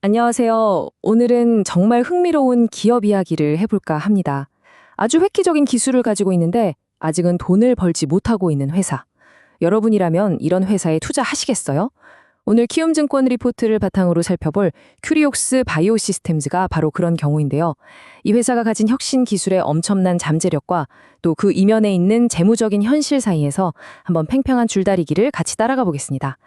안녕하세요. 오늘은 정말 흥미로운 기업 이야기를 해볼까 합니다. 아주 획기적인 기술을 가지고 있는데 아직은 돈을 벌지 못하고 있는 회사. 여러분이라면 이런 회사에 투자하시겠어요? 오늘 키움증권 리포트를 바탕으로 살펴볼 큐리옥스 바이오 시스템즈가 바로 그런 경우인데요. 이 회사가 가진 혁신 기술의 엄청난 잠재력과 또 그 이면에 있는 재무적인 현실 사이에서 한번 팽팽한 줄다리기를 같이 따라가 보겠습니다.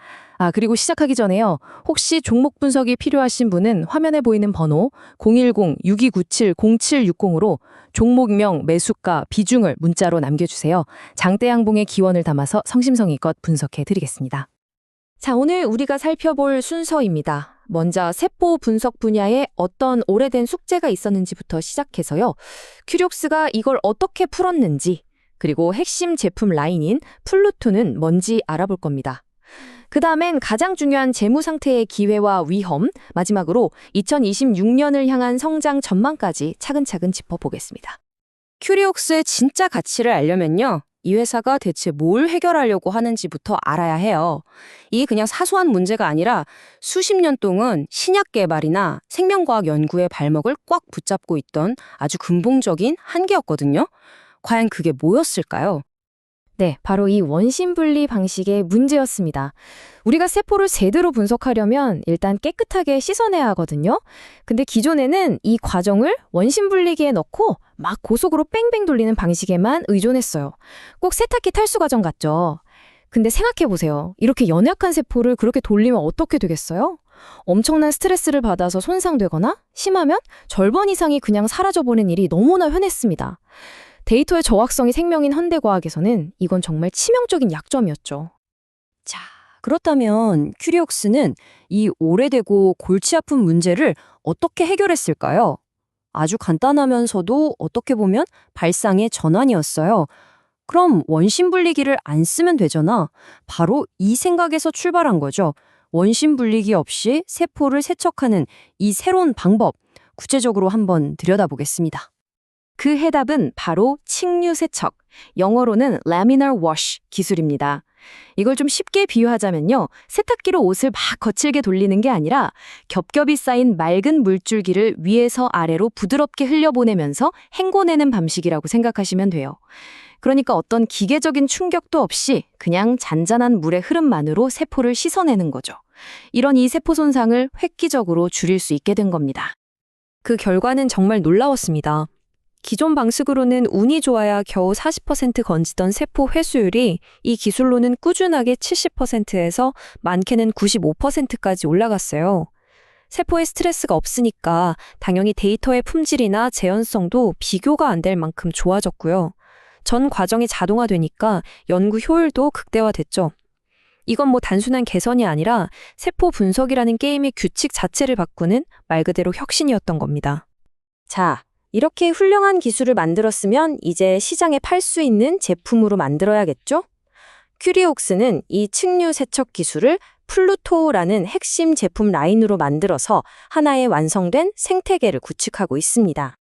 그리고 시작하기 전에요. 혹시 종목 분석이 필요하신 분은 화면에 보이는 번호 010-6297-0760으로 종목명, 매수가, 비중을 문자로 남겨주세요. 장대 양봉의 기원을 담아서 성심성의껏 분석해 드리겠습니다. 자, 오늘 우리가 살펴볼 순서입니다. 먼저 세포 분석 분야에 어떤 오래된 숙제가 있었는지부터 시작해서요. 큐리옥스가 이걸 어떻게 풀었는지, 그리고 핵심 제품 라인인 플루토는 뭔지 알아볼 겁니다. 그 다음엔 가장 중요한 재무 상태의 기회와 위험, 마지막으로 2026년을 향한 성장 전망까지 차근차근 짚어보겠습니다. 큐리옥스의 진짜 가치를 알려면요. 이 회사가 대체 뭘 해결하려고 하는지부터 알아야 해요. 이게 그냥 사소한 문제가 아니라 수십 년 동안 신약 개발이나 생명과학 연구의 발목을 꽉 붙잡고 있던 아주 근본적인 한계였거든요. 과연 그게 뭐였을까요? 네, 바로 이 원심분리 방식의 문제였습니다. 우리가 세포를 제대로 분석하려면 일단 깨끗하게 씻어내야 하거든요. 근데 기존에는 이 과정을 원심분리기에 넣고 막 고속으로 뺑뺑 돌리는 방식에만 의존했어요. 꼭 세탁기 탈수 과정 같죠? 근데 생각해보세요. 이렇게 연약한 세포를 그렇게 돌리면 어떻게 되겠어요? 엄청난 스트레스를 받아서 손상되거나 심하면 절반 이상이 그냥 사라져버리는 일이 너무나 흔했습니다. 데이터의 저확성이 생명인 현대과학에서는 이건 정말 치명적인 약점이었죠. 자, 그렇다면 큐리옥스는 이 오래되고 골치 아픈 문제를 어떻게 해결했을까요? 아주 간단하면서도 어떻게 보면 발상의 전환이었어요. 그럼 원심 분리기를 안 쓰면 되잖아. 바로 이 생각에서 출발한 거죠. 원심 분리기 없이 세포를 세척하는 이 새로운 방법, 구체적으로 한번 들여다보겠습니다. 그 해답은 바로 층류 세척, 영어로는 laminar wash 기술입니다. 이걸 좀 쉽게 비유하자면요. 세탁기로 옷을 막 거칠게 돌리는 게 아니라 겹겹이 쌓인 맑은 물줄기를 위에서 아래로 부드럽게 흘려보내면서 헹궈내는 방식이라고 생각하시면 돼요. 그러니까 어떤 기계적인 충격도 없이 그냥 잔잔한 물의 흐름만으로 세포를 씻어내는 거죠. 이런 이 세포 손상을 획기적으로 줄일 수 있게 된 겁니다. 그 결과는 정말 놀라웠습니다. 기존 방식으로는 운이 좋아야 겨우 40% 건지던 세포 회수율이 이 기술로는 꾸준하게 70%에서 많게는 95%까지 올라갔어요. 세포에 스트레스가 없으니까 당연히 데이터의 품질이나 재현성도 비교가 안 될 만큼 좋아졌고요. 전 과정이 자동화되니까 연구 효율도 극대화됐죠. 이건 뭐 단순한 개선이 아니라 세포 분석이라는 게임의 규칙 자체를 바꾸는 말 그대로 혁신이었던 겁니다. 자, 이렇게 훌륭한 기술을 만들었으면 이제 시장에 팔 수 있는 제품으로 만들어야겠죠? 큐리옥스는 이 층류 세척 기술을 플루토라는 핵심 제품 라인으로 만들어서 하나의 완성된 생태계를 구축하고 있습니다.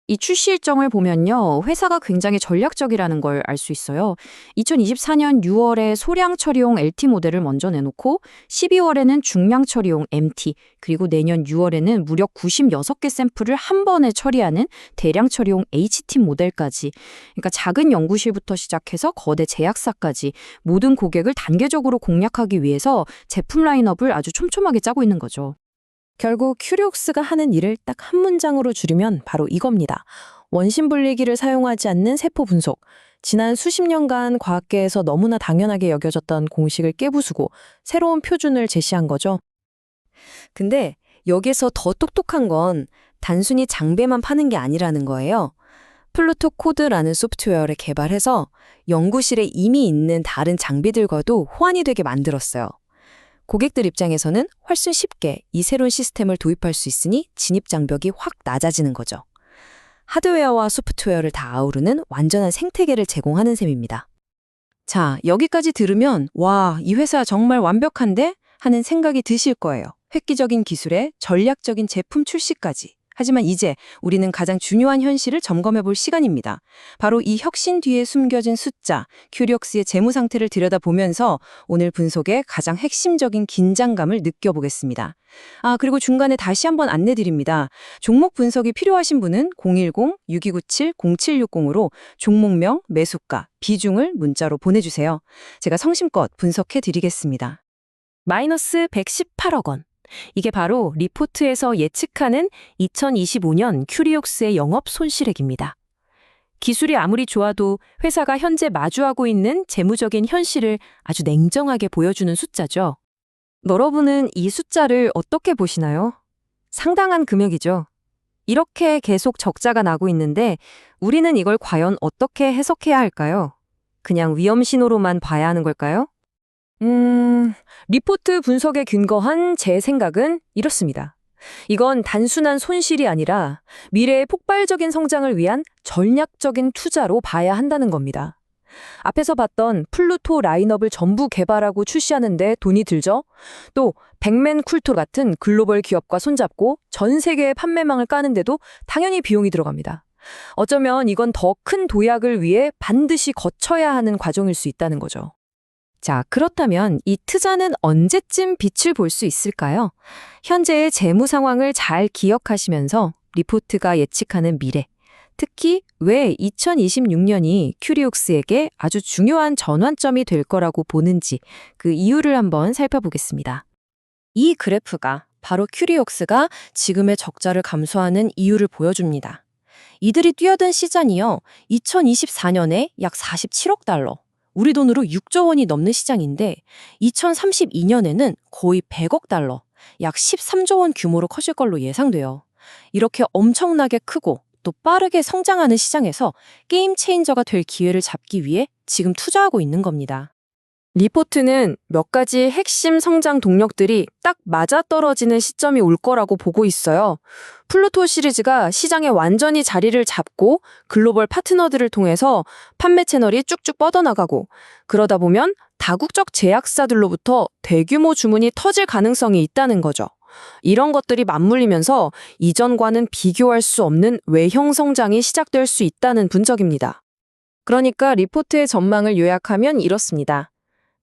이 출시 일정을 보면요. 회사가 굉장히 전략적이라는 걸 알 수 있어요. 2024년 6월에 소량 처리용 LT 모델을 먼저 내놓고 12월에는 중량 처리용 MT, 그리고 내년 6월에는 무려 96개 샘플을 한 번에 처리하는 대량 처리용 HT 모델까지. 그러니까 작은 연구실부터 시작해서 거대 제약사까지 모든 고객을 단계적으로 공략하기 위해서 제품 라인업을 아주 촘촘하게 짜고 있는 거죠. 결국 큐리옥스가 하는 일을 딱 한 문장으로 줄이면 바로 이겁니다. 원심 분리기를 사용하지 않는 세포 분석. 지난 수십 년간 과학계에서 너무나 당연하게 여겨졌던 공식을 깨부수고 새로운 표준을 제시한 거죠. 근데 여기서 더 똑똑한 건 단순히 장비만 파는 게 아니라는 거예요. 플루토 코드라는 소프트웨어를 개발해서 연구실에 이미 있는 다른 장비들과도 호환이 되게 만들었어요. 고객들 입장에서는 훨씬 쉽게 이 새로운 시스템을 도입할 수 있으니 진입 장벽이 확 낮아지는 거죠. 하드웨어와 소프트웨어를 다 아우르는 완전한 생태계를 제공하는 셈입니다. 자, 여기까지 들으면 와, 이 회사 정말 완벽한데? 하는 생각이 드실 거예요. 획기적인 기술에 전략적인 제품 출시까지. 하지만 이제 우리는 가장 중요한 현실을 점검해 볼 시간입니다. 바로 이 혁신 뒤에 숨겨진 숫자, 큐리옥스의 재무 상태를 들여다보면서 오늘 분석의 가장 핵심적인 긴장감을 느껴보겠습니다. 그리고 중간에 다시 한번 안내드립니다. 종목 분석이 필요하신 분은 010-6297-0760으로 종목명, 매수가, 비중을 문자로 보내주세요. 제가 성심껏 분석해 드리겠습니다. 마이너스 118억 원. 이게 바로 리포트에서 예측하는 2025년 큐리옥스의 영업 손실액입니다. 기술이 아무리 좋아도 회사가 현재 마주하고 있는 재무적인 현실을 아주 냉정하게 보여주는 숫자죠. 여러분은 이 숫자를 어떻게 보시나요? 상당한 금액이죠. 이렇게 계속 적자가 나고 있는데 우리는 이걸 과연 어떻게 해석해야 할까요? 그냥 위험 신호로만 봐야 하는 걸까요? 리포트 분석에 근거한 제 생각은 이렇습니다. 이건 단순한 손실이 아니라 미래의 폭발적인 성장을 위한 전략적인 투자로 봐야 한다는 겁니다. 앞에서 봤던 플루토 라인업을 전부 개발하고 출시하는데 돈이 들죠? 또 백맨 쿨토 같은 글로벌 기업과 손잡고 전 세계의 판매망을 까는데도 당연히 비용이 들어갑니다. 어쩌면 이건 더 큰 도약을 위해 반드시 거쳐야 하는 과정일 수 있다는 거죠. 자, 그렇다면 이 투자는 언제쯤 빛을 볼 수 있을까요? 현재의 재무 상황을 잘 기억하시면서 리포트가 예측하는 미래, 특히 왜 2026년이 큐리옥스에게 아주 중요한 전환점이 될 거라고 보는지 그 이유를 한번 살펴보겠습니다. 이 그래프가 바로 큐리옥스가 지금의 적자를 감수하는 이유를 보여줍니다. 이들이 뛰어든 시장이요, 2024년에 약 47억 달러, 우리 돈으로 6조 원이 넘는 시장인데 2032년에는 거의 100억 달러, 약 13조 원 규모로 커질 걸로 예상돼요. 이렇게 엄청나게 크고 또 빠르게 성장하는 시장에서 게임 체인저가 될 기회를 잡기 위해 지금 투자하고 있는 겁니다. 리포트는 몇 가지 핵심 성장 동력들이 딱 맞아떨어지는 시점이 올 거라고 보고 있어요. 플루토 시리즈가 시장에 완전히 자리를 잡고 글로벌 파트너들을 통해서 판매 채널이 쭉쭉 뻗어나가고, 그러다 보면 다국적 제약사들로부터 대규모 주문이 터질 가능성이 있다는 거죠. 이런 것들이 맞물리면서 이전과는 비교할 수 없는 외형 성장이 시작될 수 있다는 분석입니다. 그러니까 리포트의 전망을 요약하면 이렇습니다.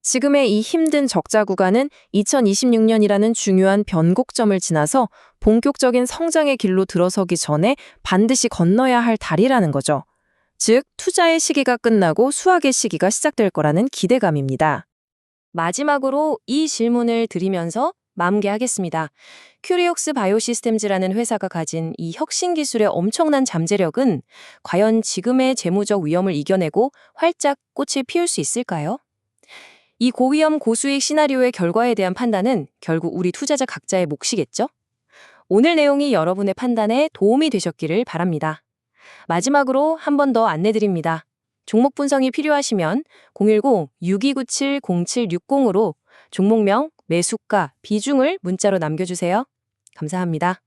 지금의 이 힘든 적자 구간은 2026년이라는 중요한 변곡점을 지나서 본격적인 성장의 길로 들어서기 전에 반드시 건너야 할 다리라는 거죠. 즉, 투자의 시기가 끝나고 수확의 시기가 시작될 거라는 기대감입니다. 마지막으로 이 질문을 드리면서 마무리하겠습니다. 큐리옥스 바이오시스템즈라는 회사가 가진 이 혁신 기술의 엄청난 잠재력은 과연 지금의 재무적 위험을 이겨내고 활짝 꽃을 피울 수 있을까요? 이 고위험 고수익 시나리오의 결과에 대한 판단은 결국 우리 투자자 각자의 몫이겠죠? 오늘 내용이 여러분의 판단에 도움이 되셨기를 바랍니다. 마지막으로 한 번 더 안내드립니다. 종목 분석이 필요하시면 010-6297-0760으로 종목명, 매수가, 비중을 문자로 남겨주세요. 감사합니다.